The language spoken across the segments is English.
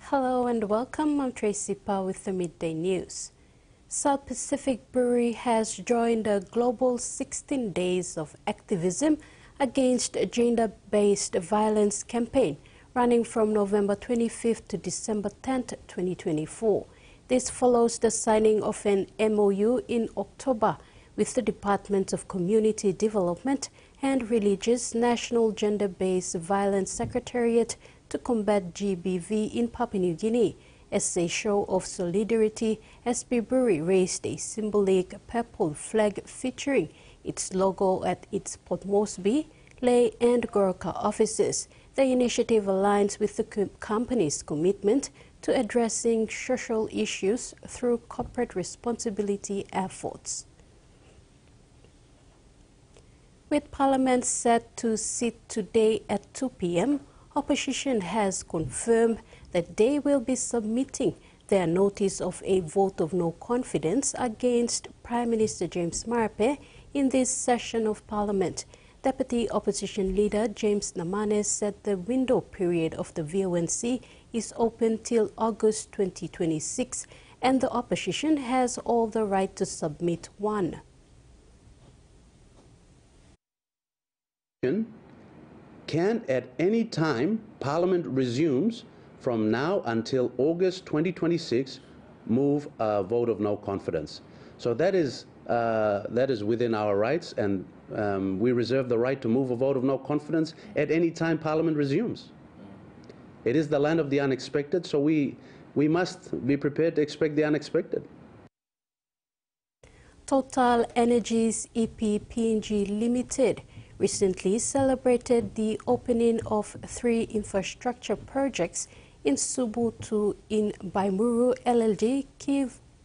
Hello and welcome. I'm Tracy Pa with the Midday News. South Pacific Brewery has joined a global 16 days of activism against gender-based violence campaign running from November 25th to December 10th, 2024. This follows the signing of an MOU in October with the Department of Community Development and Religious National Gender-Based Violence Secretariat to combat GBV in Papua New Guinea. As a show of solidarity, SB Brewery raised a symbolic purple flag featuring its logo at its Port Moresby, Lae and Goroka offices. The initiative aligns with the company's commitment to addressing social issues through corporate responsibility efforts. With Parliament set to sit today at 2 p.m., opposition has confirmed that they will be submitting their notice of a vote of no confidence against Prime Minister James Marape in this session of Parliament. Deputy Opposition Leader James Namanes said the window period of the VONC is open till August 2026 and the opposition has all the right to submit one. Can at any time Parliament resumes from now until August 2026 move a vote of no confidence. So that is within our rights, and we reserve the right to move a vote of no confidence at any time Parliament resumes. It is the land of the unexpected, so we must be prepared to expect the unexpected. Total Energies EP PNG Limited recently celebrated the opening of 3 infrastructure projects in Subutu in Baimuru LLD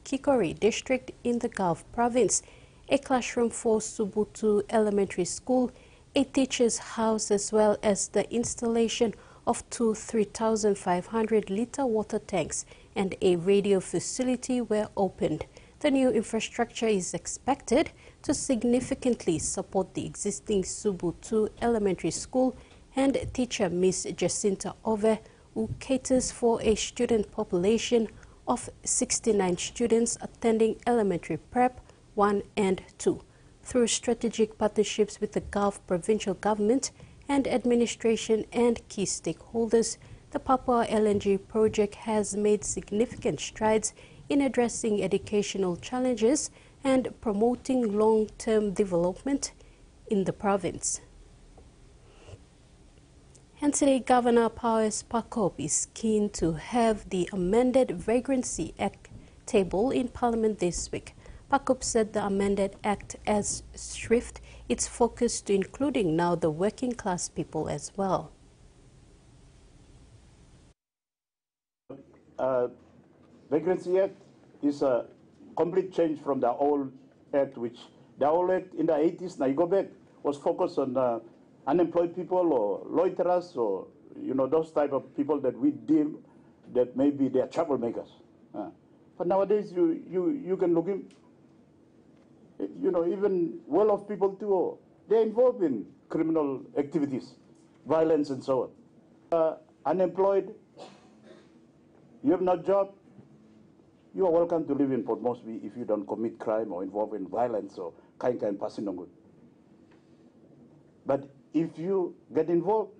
Kikori district in the Gulf province, a classroom for Subutu Elementary School, a teacher's house, as well as the installation of 2 3,500-litre water tanks and a radio facility were opened. The new infrastructure is expected to significantly support the existing Subutu Elementary School and teacher Miss Jacinta Ove, who caters for a student population of 69 students attending elementary prep 1 and 2. Through strategic partnerships with the Gulf provincial government and administration and key stakeholders, the Papua LNG project has made significant strides in addressing educational challenges and promoting long-term development in the province. And today, Governor Powers Pakop is keen to have the amended Vagrancy Act tabled in Parliament this week. Pakop said the amended Act has shifted its focus to including now the working class people as well. Vagrancy Act is a complete change from the old Act, which the old Act in the 80s, now you go back, was focused on unemployed people or loiterers or, those type of people that we deem that maybe they are troublemakers. But nowadays, you can look in, even well-off people too, they're involved in criminal activities, violence and so on. Unemployed, you have no job, you are welcome to live in Port Moresby if you don't commit crime or involve in violence or kind passing on good. But if you get involved,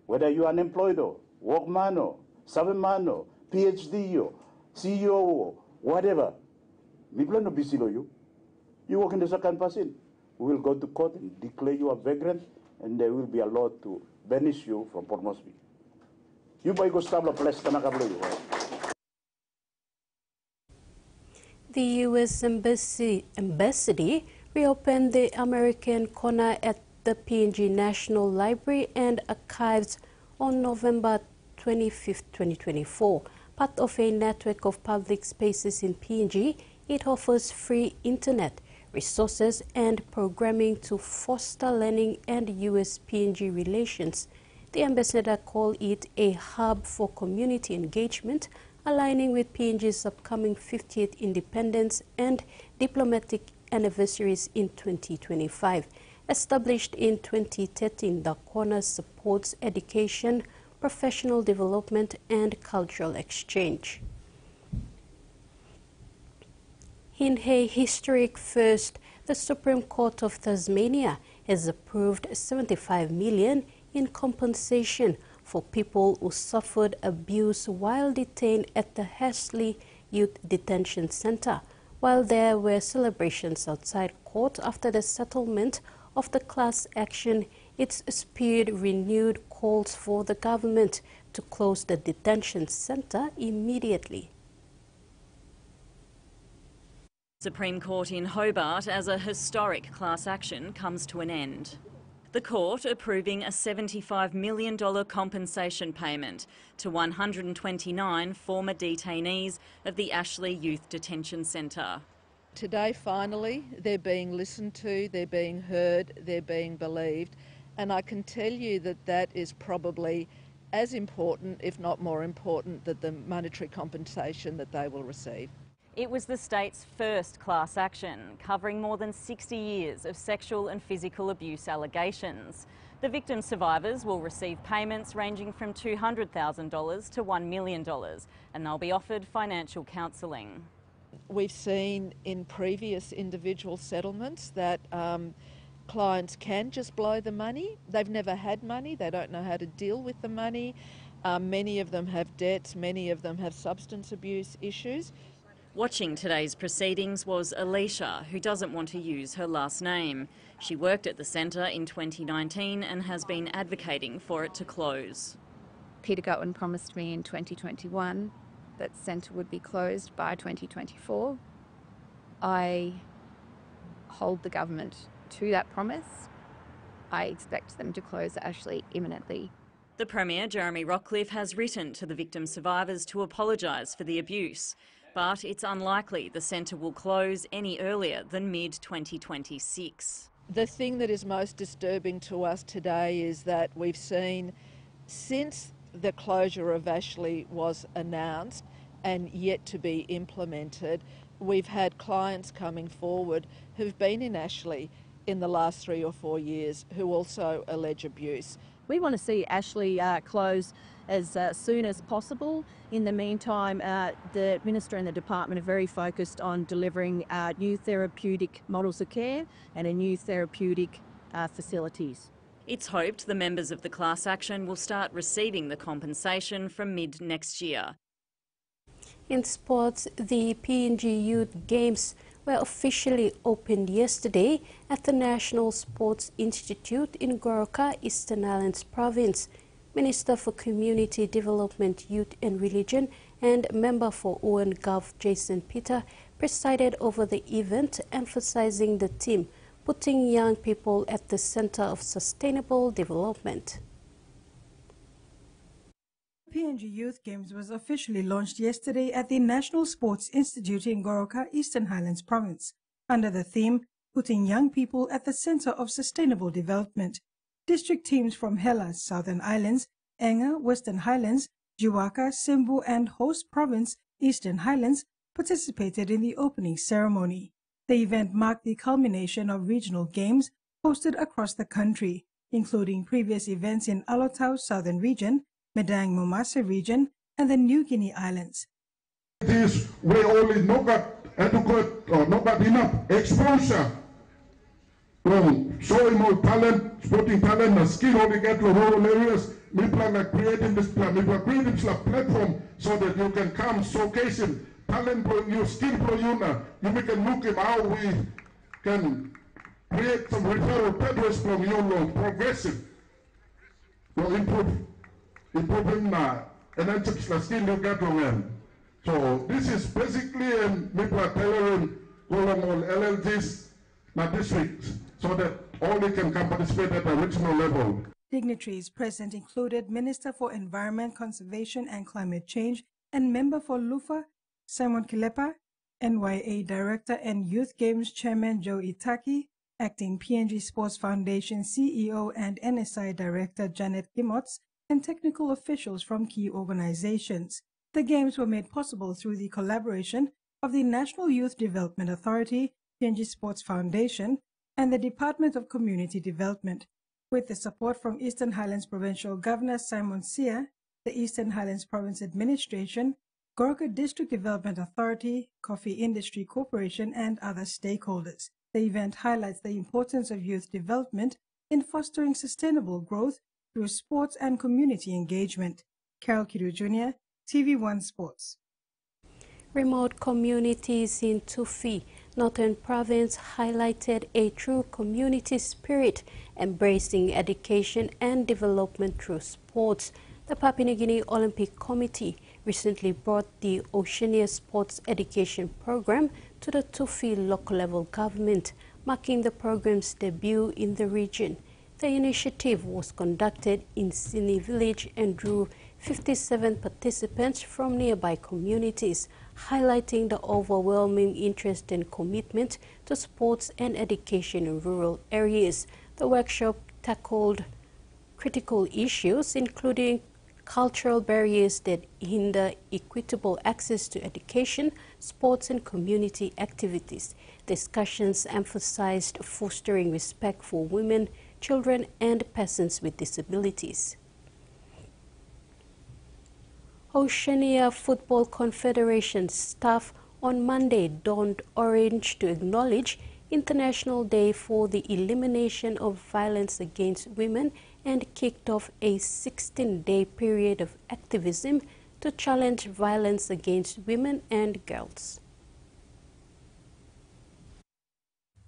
whether you're unemployed or workman or serviceman or PhD or CEO or whatever, you work in the second person, we will go to court and declare you a vagrant, and there will be a law to banish you from Port Moresby. You boy go stable place The U.S. Embassy reopened the American corner at the PNG National Library and Archives on November 25, 2024. Part of a network of public spaces in PNG, it offers free internet, resources and programming to foster learning and U.S.-PNG relations. The ambassador called it a hub for community engagement, aligning with PNG's upcoming 50th independence and diplomatic anniversaries in 2025. Established in 2013, the corner supports education, professional development and cultural exchange. In a historic first, the Supreme Court of Tasmania has approved $75 million in compensation for people who suffered abuse while detained at the Ashley Youth Detention Centre, while there were celebrations outside court after the settlement of the class action. It's spurred renewed calls for the government to close the detention centre immediately. Supreme Court in Hobart as a historic class action comes to an end. The court approving a $75 million compensation payment to 129 former detainees of the Ashley Youth Detention Centre. Today, finally, they're being listened to, they're being heard, they're being believed, and I can tell you that that is probably as important, if not more important, than the monetary compensation that they will receive. It was the state's first class action, covering more than 60 years of sexual and physical abuse allegations. The victim survivors will receive payments ranging from $200,000 to $1 million, and they'll be offered financial counselling. We've seen in previous individual settlements that clients can just blow the money. They've never had money, they don't know how to deal with the money. Many of them have debts, many of them have substance abuse issues. Watching today's proceedings was Alicia, who doesn't want to use her last name. She worked at the centre in 2019 and has been advocating for it to close. Peter Gutwin promised me in 2021 that the centre would be closed by 2024. I hold the government to that promise. I expect them to close Ashley imminently. The Premier, Jeremy Rockcliffe, has written to the victim survivors to apologise for the abuse, but it's unlikely the centre will close any earlier than mid-2026. The thing that is most disturbing to us today is that we've seen, since the closure of Ashley was announced and yet to be implemented, we've had clients coming forward who've been in Ashley in the last 3 or 4 years who also allege abuse. We want to see Ashley close as soon as possible. In the meantime, the Minister and the Department are very focused on delivering new therapeutic models of care and a new therapeutic facilities. It's hoped the members of the class action will start receiving the compensation from mid-next year. In sports, the PNG Youth Games were officially opened yesterday at the National Sports Institute in Goroka, Eastern Highlands Province. Minister for Community Development, Youth and Religion and member for Owen Gulf, Jason Peter, presided over the event, emphasizing the theme, putting young people at the center of sustainable development. PNG Youth Games was officially launched yesterday at the National Sports Institute in Goroka, Eastern Highlands Province, under the theme, Putting Young People at the Center of Sustainable Development. District teams from Hela, Southern Islands, Enga, Western Highlands, Jiwaka, Simbu and host province, Eastern Highlands, participated in the opening ceremony. The event marked the culmination of regional games hosted across the country, including previous events in Alotau, Southern Region, Medang Momasa Region, and the New Guinea Islands. This we only not got adequate or not got enough exposure from showing more talent, sporting talent, and skill only get to rural areas. People are like creating this platform so that you can come showcasing talent, your skill for you now. You can look at how we can create some referral pathways from your long progressive to improving and then skill you get from them. So this is basically people are tailoring all LLGs now districts so that all they can come participate at a regional level. Dignitaries present included Minister for Environment, Conservation and Climate Change and member for Lufa, Simon Kilepa, NYA Director and Youth Games Chairman Joe Itaki, Acting PNG Sports Foundation CEO and NSI Director Janet Gimots, and technical officials from key organizations. The games were made possible through the collaboration of the National Youth Development Authority, PNG Sports Foundation, and the Department of Community Development. With the support from Eastern Highlands Provincial Governor Simon Sia, the Eastern Highlands Province Administration, Goroka District Development Authority, Coffee Industry Corporation, and other stakeholders. The event highlights the importance of youth development in fostering sustainable growth through sports and community engagement. Carol Kiru Jr., TV1 Sports. Remote communities in Tufi, Northern Province, highlighted a true community spirit, embracing education and development through sports. The Papua New Guinea Olympic Committee recently brought the Oceania Sports Education Program to the Tufi local level government, marking the program's debut in the region. The initiative was conducted in Sini Village and drew 57 participants from nearby communities, highlighting the overwhelming interest and commitment to sports and education in rural areas. The workshop tackled critical issues, including cultural barriers that hinder equitable access to education, sports, and community activities. Discussions emphasized fostering respect for women, children, and persons with disabilities. Oceania Football Confederation staff on Monday donned orange to acknowledge International Day for the Elimination of Violence Against Women and kicked off a 16-day period of activism to challenge violence against women and girls.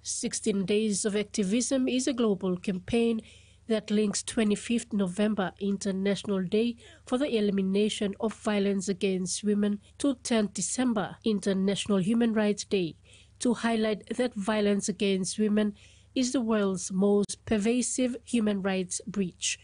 16 Days of Activism is a global campaign that links 25th November International Day for the Elimination of Violence Against Women to 10th December International Human Rights Day, to highlight that violence against women is the world's most pervasive human rights breach.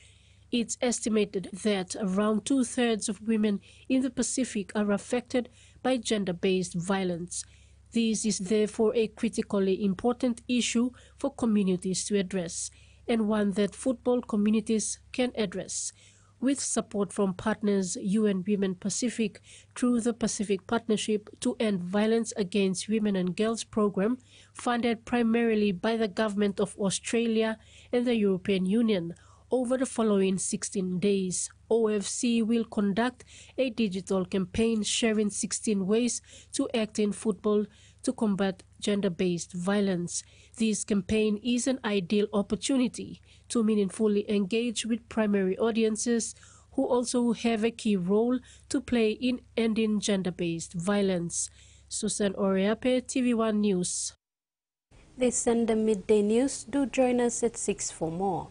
It's estimated that around 2/3 of women in the Pacific are affected by gender-based violence. This is therefore a critically important issue for communities to address, and one that football communities can address. With support from partners UN Women Pacific through the Pacific Partnership to End Violence Against Women and Girls program, funded primarily by the Government of Australia and the European Union, over the following 16 days, OFC will conduct a digital campaign sharing 16 ways to act in football to combat gender-based violence. This campaign is an ideal opportunity to meaningfully engage with primary audiences who also have a key role to play in ending gender-based violence. Susan Oriape, TV1 News. This and the midday news. Do join us at 6 for more.